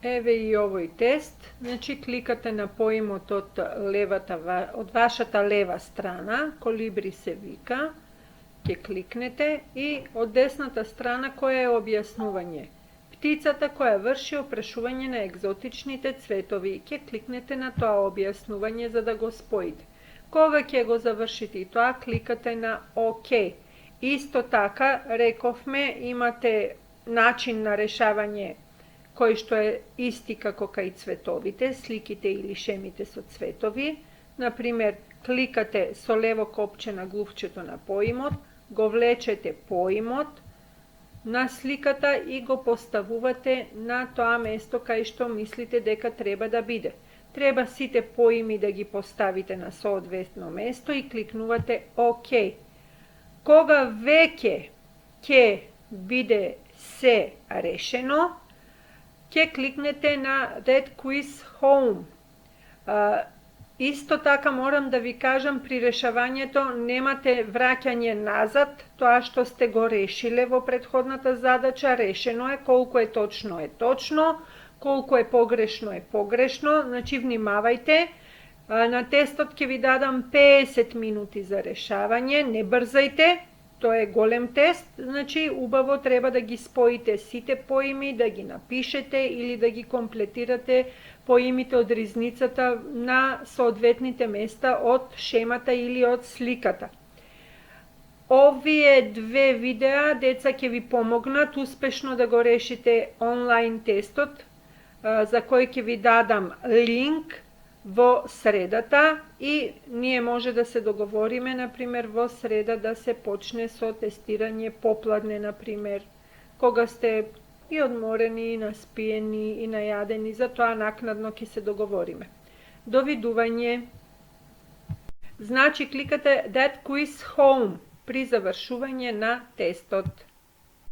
Еве и овој тест. Значи, кликате на поимот од вашата лева страна, колибри се вика, ќе кликнете и од десната страна која е објаснување. Птицата која врши опрашување на екзотичните цветови. Ќе кликнете на тоа објаснување за да го споите. Кога ќе го завршите и тоа, кликате на ОК. Исто така, рековме, имате начин на решавање кој што е исти како кај цветовите, сликите или шемите со цветови. Например, кликате со лево копче на глувчето на поимот, го влечете поимот на сликата и го поставувате на тоа место кај што мислите дека треба да биде. Треба сите поими да ги поставите на соодветно место и кликнувате ОК. Кога веќе ќе биде се решено, ќе кликнете на That Quiz Home. Исто така морам да ви кажам, при решавањето немате враќање назад, тоа што сте го решиле во претходната задача, решено е, колку е точно, колку е погрешно, значи внимавајте. На тестот ќе ви дадам 50 минути за решавање, не брзајте, тоа е голем тест, значи убаво треба да ги споите сите поими, да ги напишете или да ги комплетирате поимите од ризницата на соодветните места од шемата или од сликата. Овие две видеа, деца, ќе ви помогнат успешно да го решите онлайн тестот, за кој ќе ви дадам линк во средата и ние може да се договориме, например, во среда да се почне со тестирање попладне, например, кога сте и одморени, и наспиени, и најадени, за тоа накнадно ќе се договориме. Довидување. Значи, кликате That Quiz Home при завршување на тестот.